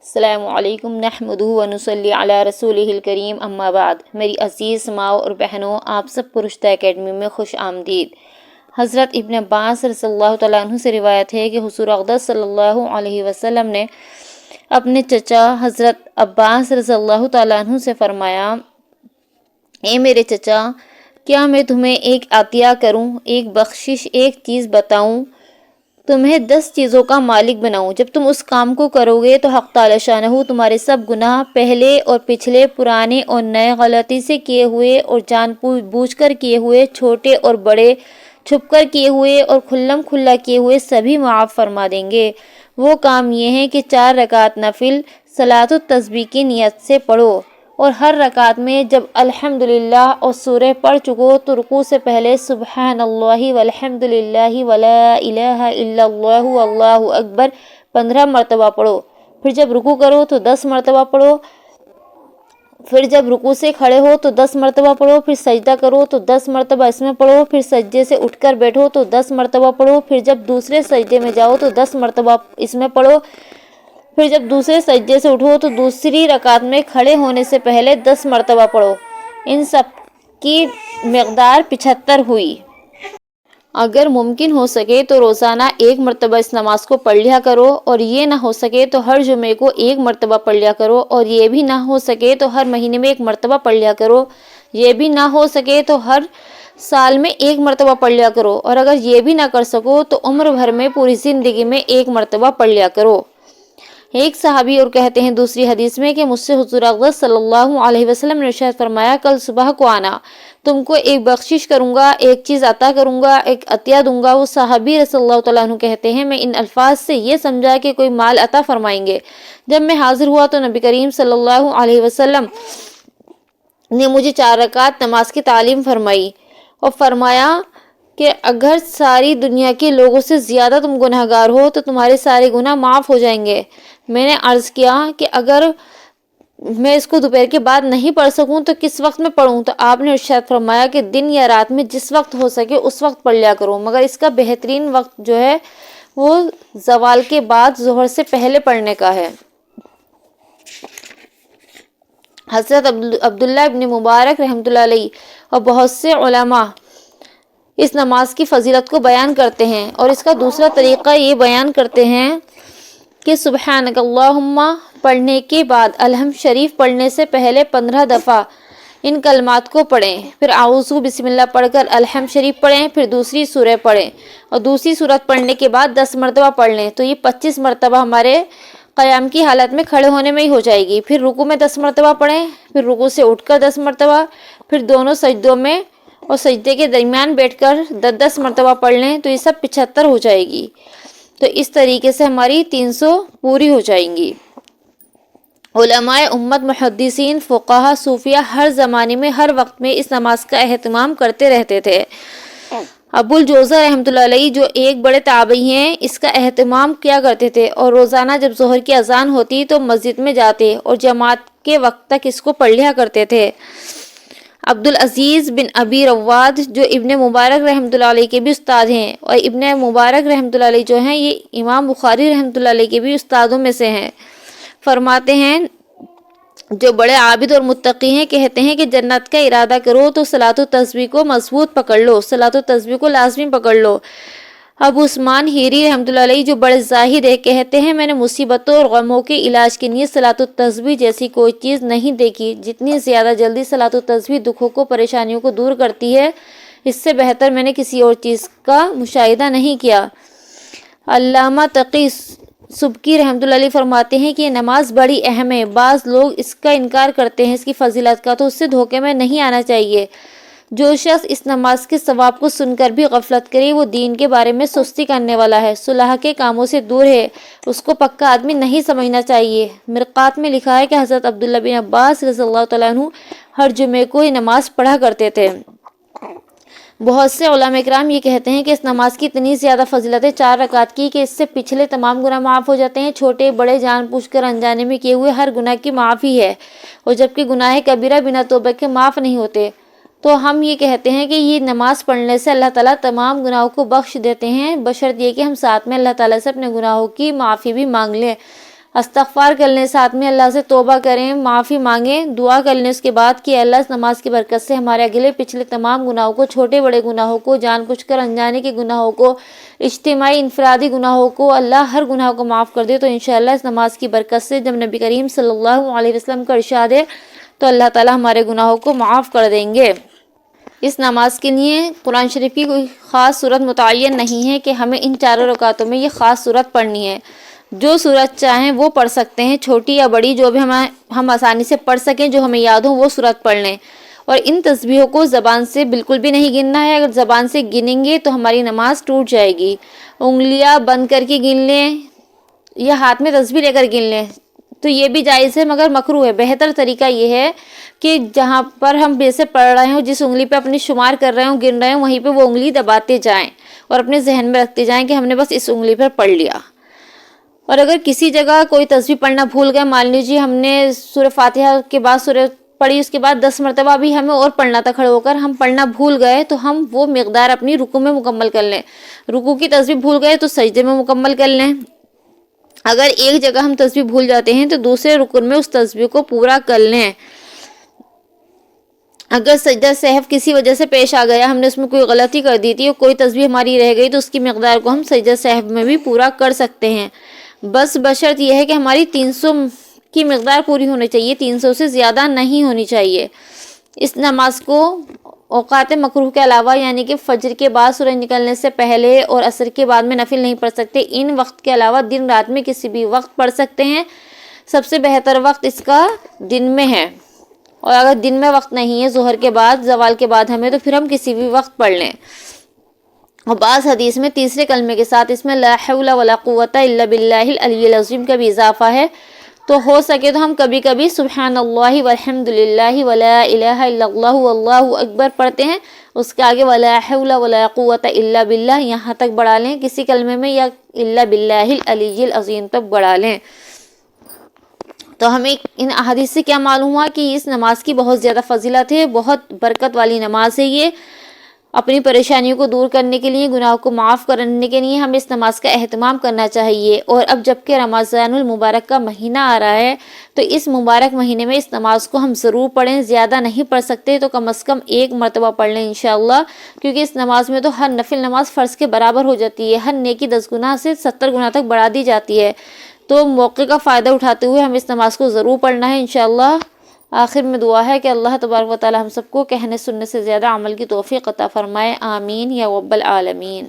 السلام علیکم نحمدہ و نصلی علی رسولہ الکریم اما بعد۔ میری عزیز ماؤں اور بہنوں، آپ سب کو رشتہ اکیڈمی میں خوش آمدید۔ حضرت ابن عباس رضی اللہ تعالیٰ عنہ سے روایت ہے کہ حضور اقدس صلی اللہ علیہ وسلم نے اپنے چچا حضرت عباس رضی اللہ تعالیٰ عنہ سے فرمایا، اے میرے چچا، کیا میں تمہیں ایک عطیہ کروں، ایک بخشش، ایک چیز بتاؤں، تمہیں 10 چیزوں کا مالک بناؤں؟ جب تم اس کام کو کرو گے تو حق تعالی شانہ تمہارے سب گناہ، پہلے اور پچھلے، پرانے اور نئے، غلطی سے کیے ہوئے اور جان بوجھ کر کیے ہوئے، چھوٹے اور بڑے، چھپ کر کیے ہوئے اور کھلم کھلا کیے ہوئے، سبھی معاف فرما دیں گے۔ وہ کام یہ ہے کہ 4 رکعت نفل صلاۃ التسبیح کی نیت سے پڑھو، اور ہر رکعت میں جب الحمدللہ اور سورہ پڑھ چکو تو رکوع سے پہلے سبحان اللہ والحمد للہ ولا الہ الا اللہ واللہ اکبر 15 مرتبہ پڑھو۔ پھر جب رکوع کرو تو 10 مرتبہ پڑھو، پھر جب رکوع سے کھڑے ہو تو 10 مرتبہ پڑھو، پھر سجدہ کرو تو 10 مرتبہ اس میں پڑھو، پھر سجدے سے اٹھ کر بیٹھو تو 10 مرتبہ پڑھو، پھر جب دوسرے سجدے میں جاؤ تو 10 مرتبہ اس میں پڑھو، پھر جب دوسرے سجدے سے اٹھو تو دوسری رکعت میں کھڑے ہونے سے پہلے 10 مرتبہ پڑھو۔ ان سب کی مقدار 75 ہوئی۔ اگر ممکن ہو سکے تو روزانہ 1 مرتبہ اس نماز کو پڑھ لیا کرو، اور یہ نہ ہو سکے تو ہر جمعے کو 1 مرتبہ پڑھ لیا کرو، اور یہ بھی نہ ہو سکے تو ہر مہینے میں 1 مرتبہ پڑھ لیا کرو، یہ بھی نہ ہو سکے تو ہر سال میں 1 مرتبہ پڑھ لیا کرو، اور اگر یہ بھی نہ کر سکو تو عمر بھر میں پوری زندگی میں 1 مرتبہ پڑھ لیا کرو۔ ایک صحابی اور کہتے ہیں دوسری حدیث میں کہ مجھ سے حضور اقدس صلی اللہ علیہ وسلم نے ارشاد فرمایا، کل صبح کو آنا، تم کو ایک بخشش کروں گا، ایک چیز عطا کروں گا، ایک عطیہ دوں گا۔ وہ صحابی رضی اللہ تعالیٰ عنہ کہتے ہیں، میں ان الفاظ سے یہ سمجھا کہ کوئی مال عطا فرمائیں گے۔ جب میں حاضر ہوا تو نبی کریم صلی اللہ علیہ وسلم نے مجھے 4 رکعت نماز کی تعلیم فرمائی اور فرمایا کہ اگر ساری دنیا کے لوگوں سے زیادہ تم گناہ گار ہو تو تمہارے سارے گناہ معاف ہو جائیں گے۔ میں نے عرض کیا کہ اگر میں اس کو دوپہر کے بعد نہیں پڑھ سکوں تو کس وقت میں پڑھوں؟ تو آپ نے ارشاد فرمایا کہ دن یا رات میں جس وقت ہو سکے اس وقت پڑھ لیا کرو، مگر اس کا بہترین وقت جو ہے وہ زوال کے بعد ظہر سے پہلے پڑھنے کا ہے۔ حضرت عبداللہ ابن مبارک رحمۃ اللہ علیہ اور بہت سے علماء اس نماز کی فضیلت کو بیان کرتے ہیں، اور اس کا دوسرا طریقہ یہ بیان کرتے ہیں کہ سبحانک اللہم پڑھنے کے بعد الحمد شریف پڑھنے سے پہلے 15 دفعہ ان کلمات کو پڑھیں، پھر اعوذ بسم اللہ پڑھ کر الحمد شریف پڑھیں، پھر دوسری سورہ پڑھیں، اور دوسری سورت پڑھنے کے بعد 10 مرتبہ پڑھ لیں، تو یہ 25 مرتبہ ہمارے قیام کی حالت میں کھڑے ہونے میں ہی ہو جائے گی۔ پھر رکوع میں 10 مرتبہ پڑھیں، پھر رکوع سے اٹھ کر 10 مرتبہ، پھر دونوں سجدوں میں اور سجدے کے درمیان بیٹھ کر 10 مرتبہ پڑھ لیں، تو یہ سب 75 ہو جائے گی۔ تو اس طریقے سے ہماری 300 پوری ہو جائیں گی۔ علماء امت، محدثین، فقہا، صوفیہ ہر زمانے میں ہر وقت میں اس نماز کا اہتمام کرتے رہتے تھے۔ ابو الجوزہ رحمۃ اللہ علیہ جو ایک بڑے تابعی ہیں، اس کا اہتمام کیا کرتے تھے، اور روزانہ جب ظہر کی اذان ہوتی تو مسجد میں جاتے اور جماعت کے وقت تک اس کو پڑھ لیا کرتے تھے۔ عبدالعزیز بن ابی رواد جو ابن مبارک رحمۃ اللہ علیہ کے بھی استاد ہیں، اور ابن مبارک رحمۃ اللہ علیہ جو ہیں یہ امام بخاری رحمۃ اللہ علیہ کے بھی استادوں میں سے ہیں، فرماتے ہیں جو بڑے عابد اور متقی ہیں کہتے ہیں کہ جنت کا ارادہ کرو تو صلاۃ التسبیح کو مضبوط پکڑ لو، صلاۃ التسبیح کو لازمی پکڑ لو۔ ابو عثمان ہیری رحمۃ اللہ علیہ جو بڑے زاہد ہیں کہتے ہیں، میں نے مصیبتوں اور غموں کے علاج کے لیے صلاۃ التسبیح جیسی کوئی چیز نہیں دیکھی، جتنی زیادہ جلدی صلاۃ التسبیح دکھوں کو، پریشانیوں کو دور کرتی ہے، اس سے بہتر میں نے کسی اور چیز کا مشاہدہ نہیں کیا۔ علامہ تقی سبکی رحمۃ اللہ علیہ فرماتے ہیں کہ یہ نماز بڑی اہم ہے، بعض لوگ اس کا انکار کرتے ہیں اس کی فضیلت کا، تو اس سے دھوکے میں نہیں آنا چاہیے۔ جو شخص اس نماز کے ثواب کو سن کر بھی غفلت کرے وہ دین کے بارے میں سستی کرنے والا ہے، صلح کے کاموں سے دور ہے، اس کو پکا آدمی نہیں سمجھنا چاہیے۔ مرقات میں لکھا ہے کہ حضرت عبداللہ بن عباس رضی اللہ تعالیٰ عنہ ہر جمعے کو یہ نماز پڑھا کرتے تھے۔ بہت سے علماء اکرام یہ کہتے ہیں کہ اس نماز کی اتنی زیادہ فضیلت ہے 4 رکعت کی کہ اس سے پچھلے تمام گناہ معاف ہو جاتے ہیں، چھوٹے بڑے، جان بوجھ کر انجانے میں کیے ہوئے ہر گناہ کی معافی ہے، اور جبکہ گناہ کبیرہ بنا توبہ کے معاف نہیں ہوتے۔ تو ہم یہ کہتے ہیں کہ یہ نماز پڑھنے سے اللہ تعالیٰ تمام گناہوں کو بخش دیتے ہیں، بشرط یہ کہ ہم ساتھ میں اللہ تعالیٰ سے اپنے گناہوں کی معافی بھی مانگ لیں۔ استغفار کر لیں، ساتھ میں اللہ سے توبہ کریں، معافی مانگیں، دعا کر لیں اس کے بعد کہ اللہ اس نماز کی برکت سے ہمارے اگلے پچھلے تمام گناہوں کو، چھوٹے بڑے گناہوں کو، جان بوجھ کر انجانے کے گناہوں کو، اجتماعی انفرادی گناہوں کو، اللہ ہر گناہ کو معاف کر دے۔ تو انشاءاللہ اس نماز کی برکت سے جب نبی کریم صلی اللہ علیہ وسلم کا ارشاد ہے تو اللہ تعالی ہمارے گناہوں کو معاف کر دیں گے۔ اس نماز کے لیے قرآن شریف کی کوئی خاص صورت متعین نہیں ہے کہ ہمیں ان چاروں رکعتوں میں یہ خاص صورت پڑھنی ہے۔ جو صورت چاہیں وہ پڑھ سکتے ہیں، چھوٹی یا بڑی، جو بھی ہم آسانی سے پڑھ سکیں، جو ہمیں یاد ہو وہ صورت پڑھ لیں۔ اور ان تسبیحوں کو زبان سے بالکل بھی نہیں گننا ہے، اگر زبان سے گنیں گے تو ہماری نماز ٹوٹ جائے گی۔ انگلیاں بند کر کے گن لیں یا ہاتھ میں تسبیح لے کر گن لیں تو یہ بھی جائز ہے، مگر مکروہ ہے۔ بہتر طریقہ یہ ہے کہ جہاں پر ہم جیسے پڑھ رہے ہوں، جس انگلی پہ اپنی شمار کر رہے ہوں، گن رہے ہوں، وہیں پہ وہ انگلی دباتے جائیں اور اپنے ذہن میں رکھتے جائیں کہ ہم نے بس اس انگلی پر پڑھ لیا۔ اور اگر کسی جگہ کوئی تسبیح پڑھنا بھول گئے، مان لیجیے ہم نے سورہ فاتحہ کے بعد سورہ پڑھی، اس کے بعد 10 مرتبہ بھی ہمیں اور پڑھنا تھا کھڑے ہو کر، ہم پڑھنا بھول گئے تو ہم وہ مقدار اپنی رکوع میں مکمل کر لیں۔ رکوع کی تسبیح بھول گئے تو سجدے میں مکمل کر لیں۔ اگر ایک جگہ ہم تسبیح بھول جاتے ہیں تو دوسرے رکن میں اس تسبیح کو پورا کر لیں۔ اگر سجدہ سہو کسی وجہ سے پیش آ گیا، ہم نے اس میں کوئی غلطی کر دی تھی اور کوئی تسبیح ہماری رہ گئی تو اس کی مقدار کو ہم سجدہ سہو میں بھی پورا کر سکتے ہیں، بس بشرط یہ ہے کہ ہماری 300 کی مقدار پوری ہونی چاہیے، 300 سے زیادہ نہیں ہونی چاہیے۔ اس نماز کو اوقات مکروہ کے علاوہ یعنی کہ فجر کے بعد سورج نکلنے سے پہلے اور عصر کے بعد میں نفل نہیں پڑھ سکتے، ان وقت کے علاوہ دن رات میں کسی بھی وقت پڑھ سکتے ہیں۔ سب سے بہتر وقت اس کا دن میں ہے، اور اگر دن میں وقت نہیں ہے، ظہر کے بعد، زوال کے بعد ہمیں، تو پھر ہم کسی بھی وقت پڑھ لیں۔ اور بعض حدیث میں تیسرے کلمے کے ساتھ اس میں لا حول ولا قوت الا باللہ العلی العظیم کا بھی اضافہ ہے، تو ہو سکے تو ہم کبھی کبھی سبحان اللہ والحمد للہ ولا الہ الا اللہ واللہ اکبر پڑھتے ہیں، اس کے آگے ولا حول ولا قوت الا باللہ یہاں تک بڑھا لیں کسی کلمے میں، یا الا باللہ العلی العظیم تک بڑھا لیں۔ تو ہمیں ان احادیث سے کیا معلوم ہوا کہ اس نماز کی بہت زیادہ فضیلت ہے، بہت برکت والی نماز ہے یہ۔ اپنی پریشانیوں کو دور کرنے کے لیے، گناہوں کو معاف کرنے کے لیے ہمیں اس نماز کا اہتمام کرنا چاہیے۔ اور اب جب کہ رمضان المبارک کا مہینہ آ رہا ہے تو اس مبارک مہینے میں اس نماز کو ہم ضرور پڑھیں، زیادہ نہیں پڑھ سکتے تو کم از کم ایک مرتبہ پڑھ لیں انشاءاللہ، کیونکہ اس نماز میں تو ہر نفل نماز فرض کے برابر ہو جاتی ہے، ہر نیکی 10 گنا سے 70 گنا تک بڑھا دی جاتی ہے، تو موقع کا فائدہ اٹھاتے ہوئے ہم اس نماز کو ضرور پڑھنا ہے انشاءاللہ۔ آخر میں دعا ہے کہ اللہ تبارک و تعالی ہم سب کو کہنے سننے سے زیادہ عمل کی توفیق عطا فرمائے، آمین یا رب العالمین۔